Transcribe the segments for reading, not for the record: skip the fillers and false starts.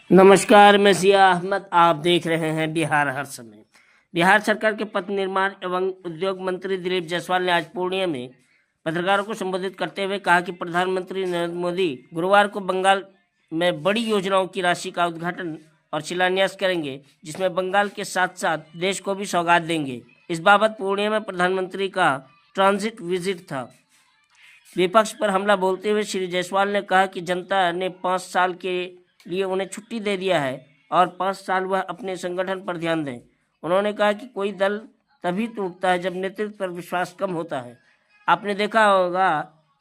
नमस्कार, मैं जिया अहमद। आप देख रहे हैं बिहार हर समय। बिहार सरकार के पथ निर्माण एवं उद्योग मंत्री दिलीप जायसवाल ने आज पूर्णिया में पत्रकारों को संबोधित करते हुए कहा कि प्रधानमंत्री नरेंद्र मोदी गुरुवार को बंगाल में बड़ी योजनाओं की राशि का उद्घाटन और शिलान्यास करेंगे, जिसमें बंगाल के साथ साथ देश को भी सौगात देंगे। इस बाबत पूर्णिया में प्रधानमंत्री का ट्रांजिट विजिट था। विपक्ष पर हमला बोलते हुए श्री जायसवाल ने कहा कि जनता ने 5 साल के लिए उन्हें छुट्टी दे दिया है और 5 साल वह अपने संगठन पर ध्यान दें। उन्होंने कहा कि कोई दल तभी टूटता है जब नेतृत्व पर विश्वास कम होता है। आपने देखा होगा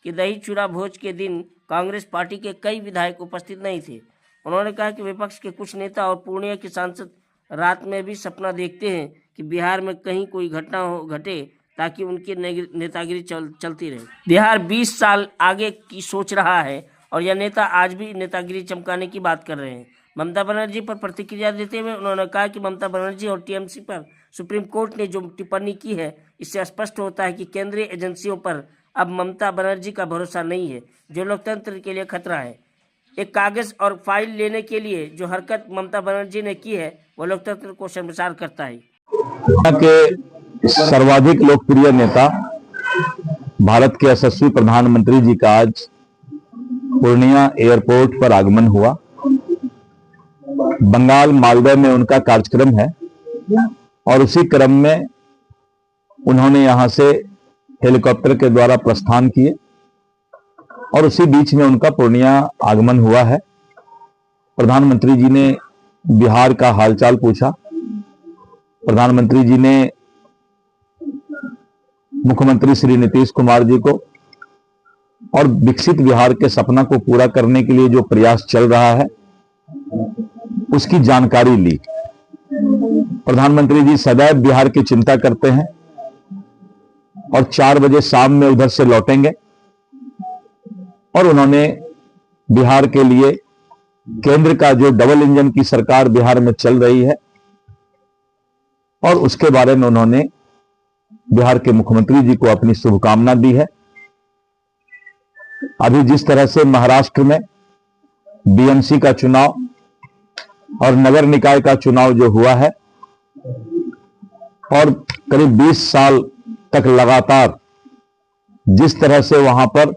कि दही चूड़ा भोज के दिन कांग्रेस पार्टी के कई विधायक उपस्थित नहीं थे। उन्होंने कहा कि विपक्ष के कुछ नेता और पूर्णिया के सांसद रात में भी सपना देखते हैं कि बिहार में कहीं कोई घटना घटे ताकि उनकी नेतागिरी चलती रहे। बिहार 20 साल आगे की सोच रहा है और यह नेता आज भी नेतागिरी चमकाने की बात कर रहे हैं। ममता बनर्जी पर प्रतिक्रिया देते हुए उन्होंने कहा कि ममता बनर्जी और टीएमसी पर सुप्रीम कोर्ट ने जो टिप्पणी की है, इससे स्पष्ट होता है कि केंद्रीय एजेंसियों पर अब ममता बनर्जी का भरोसा नहीं है, जो लोकतंत्र के लिए खतरा है। एक कागज और फाइल लेने के लिए जो हरकत ममता बनर्जी ने की है, वह लोकतंत्र को शर्मसार करता है। के सर्वाधिक लोकप्रिय नेता भारत के यशस्वी प्रधानमंत्री जी का आज पूर्णिया एयरपोर्ट पर आगमन हुआ। बंगाल मालदह में उनका कार्यक्रम है और उसी क्रम में उन्होंने यहां से हेलीकॉप्टर के द्वारा प्रस्थान किए और उसी बीच में उनका पूर्णिया आगमन हुआ है। प्रधानमंत्री जी ने बिहार का हालचाल पूछा। प्रधानमंत्री जी ने मुख्यमंत्री श्री नीतीश कुमार जी को और विकसित बिहार के सपना को पूरा करने के लिए जो प्रयास चल रहा है उसकी जानकारी ली। प्रधानमंत्री जी सदैव बिहार की चिंता करते हैं और 4 बजे शाम में उधर से लौटेंगे और उन्होंने बिहार के लिए केंद्र का जो डबल इंजन की सरकार बिहार में चल रही है और उसके बारे में उन्होंने बिहार के मुख्यमंत्री जी को अपनी शुभकामना दी है। अभी जिस तरह से महाराष्ट्र में बीएमसी का चुनाव और नगर निकाय का चुनाव जो हुआ है और करीब 20 साल तक लगातार जिस तरह से वहां पर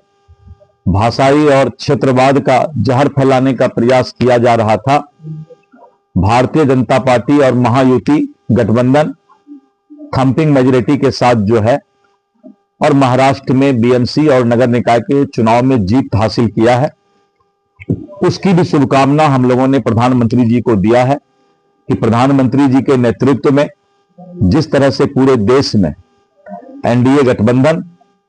भाषाई और क्षेत्रवाद का जहर फैलाने का प्रयास किया जा रहा था, भारतीय जनता पार्टी और महायुति गठबंधन थंपिंग मेजॉरिटी के साथ जो है और महाराष्ट्र में बीएमसी और नगर निकाय के चुनाव में जीत हासिल किया है, उसकी भी शुभकामना हम लोगों ने प्रधानमंत्री जी को दिया है कि प्रधानमंत्री जी के नेतृत्व में जिस तरह से पूरे देश में एनडीए गठबंधन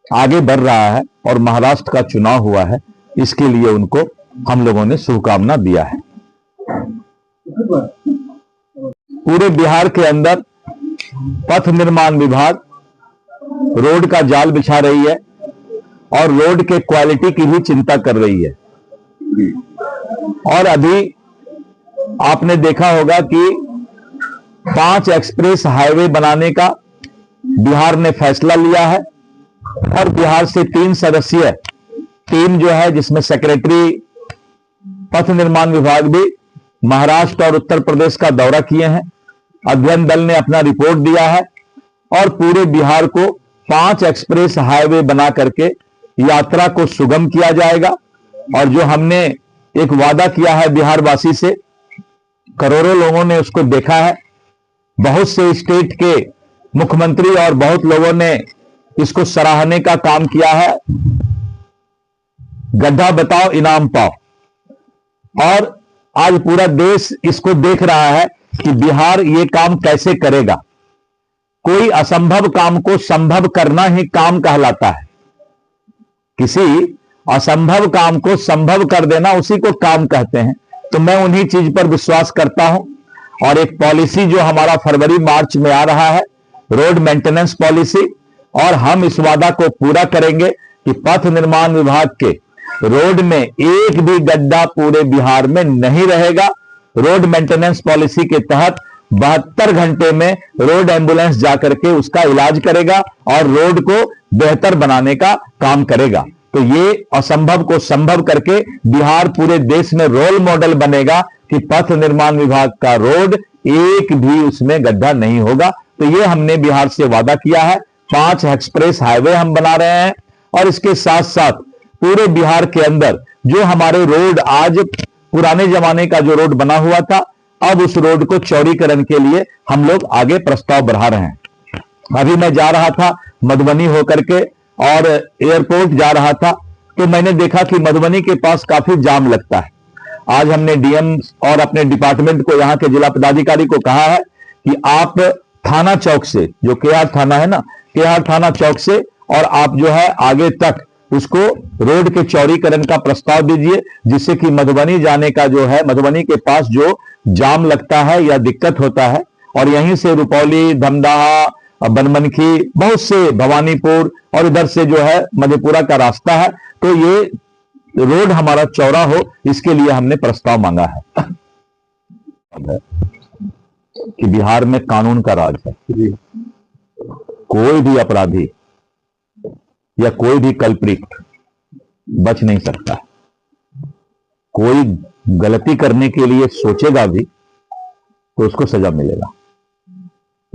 आगे बढ़ रहा है और महाराष्ट्र का चुनाव हुआ है, इसके लिए उनको हम लोगों ने शुभकामना दिया है। पूरे बिहार के अंदर पथ निर्माण विभाग रोड का जाल बिछा रही है और रोड के क्वालिटी की भी चिंता कर रही है। और अभी आपने देखा होगा कि 5 एक्सप्रेस हाईवे बनाने का बिहार ने फैसला लिया है और बिहार से 3 सदस्यीय टीम जो है, जिसमें सेक्रेटरी पथ निर्माण विभाग भी महाराष्ट्र और उत्तर प्रदेश का दौरा किए हैं। अध्ययन दल ने अपना रिपोर्ट दिया है और पूरे बिहार को 5 एक्सप्रेस हाईवे बना करके यात्रा को सुगम किया जाएगा। और जो हमने एक वादा किया है बिहारवासी से, करोड़ों लोगों ने उसको देखा है। बहुत से स्टेट के मुख्यमंत्री और बहुत लोगों ने इसको सराहने का काम किया है। गड्ढा बताओ इनाम पाओ, और आज पूरा देश इसको देख रहा है कि बिहार ये काम कैसे करेगा। कोई असंभव काम को संभव करना ही काम कहलाता है। किसी असंभव काम को संभव कर देना, उसी को काम कहते हैं। तो मैं उन्हीं चीज पर विश्वास करता हूं। और एक पॉलिसी जो हमारा फरवरी मार्च में आ रहा है, रोड मेंटेनेंस पॉलिसी, और हम इस वादा को पूरा करेंगे कि पथ निर्माण विभाग के रोड में एक भी गड्ढा पूरे बिहार में नहीं रहेगा। रोड मेंटेनेंस पॉलिसी के तहत 72 घंटे में रोड एम्बुलेंस जाकर के उसका इलाज करेगा और रोड को बेहतर बनाने का काम करेगा। तो ये असंभव को संभव करके बिहार पूरे देश में रोल मॉडल बनेगा कि पथ निर्माण विभाग का रोड एक भी उसमें गड्ढा नहीं होगा। तो ये हमने बिहार से वादा किया है। 5 एक्सप्रेस हाईवे हम बना रहे हैं और इसके साथ साथ पूरे बिहार के अंदर जो हमारे रोड आज पुराने जमाने का जो रोड बना हुआ था, अब उस रोड को चौड़ीकरण के लिए हम लोग आगे प्रस्ताव बढ़ा रहे हैं। अभी मैं जा रहा था मधुबनी होकर के और एयरपोर्ट जा रहा था, तो मैंने देखा कि मधुबनी के पास काफी जाम लगता है। आज हमने डीएम और अपने डिपार्टमेंट को, यहाँ के जिला पदाधिकारी को कहा है कि आप थाना चौक से, जो केआर थाना है ना, केआर थाना चौक से और आप जो है आगे तक उसको रोड के चौड़ीकरण का प्रस्ताव दीजिए, जिससे कि मधुबनी जाने का जो है, मधुबनी के पास जो जाम लगता है या दिक्कत होता है, और यहीं से रुपौली, धमदाहा, बनमनखी, बहुत से भवानीपुर और इधर से जो है मधेपुरा का रास्ता है, तो ये रोड हमारा चौड़ा हो, इसके लिए हमने प्रस्ताव मांगा है। कि बिहार में कानून का राज है। कोई भी अपराधी या कोई भी कल्प्रिट बच नहीं सकता। कोई गलती करने के लिए सोचेगा भी तो उसको सजा मिलेगा।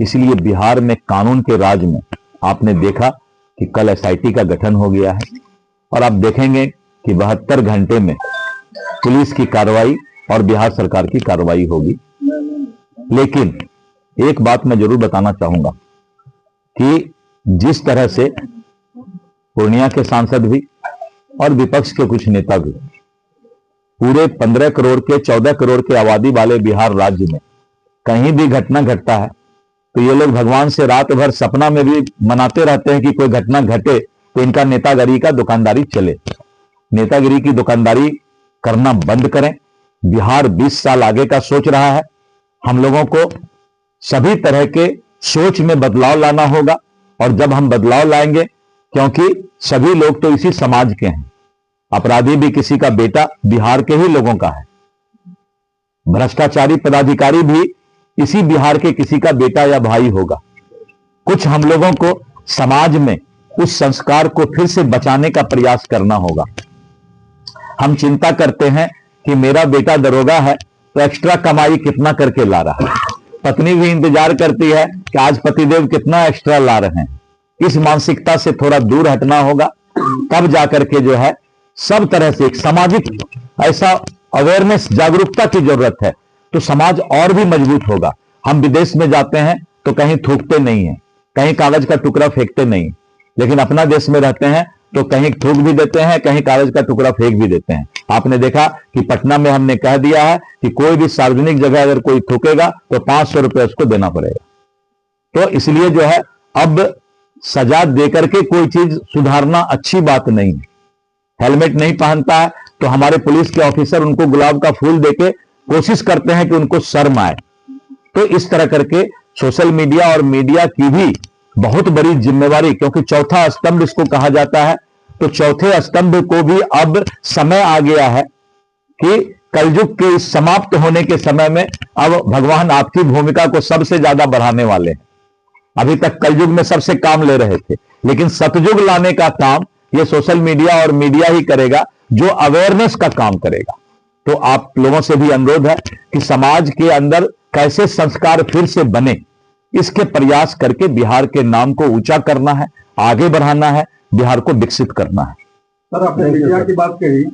इसलिए बिहार में कानून के राज में आपने देखा कि कल एसआईटी का गठन हो गया है और आप देखेंगे कि 72 घंटे में पुलिस की कार्रवाई और बिहार सरकार की कार्रवाई होगी। लेकिन एक बात मैं जरूर बताना चाहूंगा कि जिस तरह से पूर्णिया के सांसद भी और विपक्ष के कुछ नेता भी पूरे 15 करोड़ के 14 करोड़ के आबादी वाले बिहार राज्य में कहीं भी घटना घटता है तो ये लोग भगवान से रात भर सपना में भी मनाते रहते हैं कि कोई घटना घटे तो इनका नेतागिरी का दुकानदारी चले। नेतागिरी की दुकानदारी करना बंद करें। बिहार 20 साल आगे का सोच रहा है। हम लोगों को सभी तरह के सोच में बदलाव लाना होगा, और जब हम बदलाव लाएंगे, क्योंकि सभी लोग तो इसी समाज के हैं, अपराधी भी किसी का बेटा बिहार के ही लोगों का है, भ्रष्टाचारी पदाधिकारी भी इसी बिहार के किसी का बेटा या भाई होगा। कुछ हम लोगों को समाज में उस संस्कार को फिर से बचाने का प्रयास करना होगा। हम चिंता करते हैं कि मेरा बेटा दरोगा है तो एक्स्ट्रा कमाई कितना करके ला रहा है, पत्नी भी इंतजार करती है कि आज पतिदेव कितना एक्स्ट्रा ला रहे हैं। इस मानसिकता से थोड़ा दूर हटना होगा, तब जाकर के जो है सब तरह से एक सामाजिक ऐसा अवेयरनेस, जागरूकता की जरूरत है, तो समाज और भी मजबूत होगा। हम विदेश में जाते हैं तो कहीं थूकते नहीं है, कहीं कागज का टुकड़ा फेंकते नहीं, लेकिन अपना देश में रहते हैं तो कहीं थूक भी देते हैं, कहीं कागज का टुकड़ा फेंक भी देते हैं। आपने देखा कि पटना में हमने कह दिया है कि कोई भी सार्वजनिक जगह अगर कोई थूकेगा तो 500 रुपए उसको देना पड़ेगा। तो इसलिए जो है अब सजा देकर के कोई चीज सुधारना अच्छी बात नहीं है। हेलमेट नहीं पहनता है तो हमारे पुलिस के ऑफिसर उनको गुलाब का फूल देके कोशिश करते हैं कि उनको शर्म आए। तो इस तरह करके सोशल मीडिया और मीडिया की भी बहुत बड़ी जिम्मेवारी, क्योंकि चौथा स्तंभ इसको कहा जाता है, तो चौथे स्तंभ को भी अब समय आ गया है कि कलयुग के इस समाप्त होने के समय में अब भगवान आपकी भूमिका को सबसे ज्यादा बढ़ाने वाले हैं। अभी तक कलयुग में सबसे काम ले रहे थे, लेकिन सतयुग लाने का काम ये सोशल मीडिया और मीडिया ही करेगा, जो अवेयरनेस का काम करेगा। तो आप लोगों से भी अनुरोध है कि समाज के अंदर कैसे संस्कार फिर से बने, इसके प्रयास करके बिहार के नाम को ऊंचा करना है, आगे बढ़ाना है, बिहार को विकसित करना है। सर, आपने मीडिया की बात कही,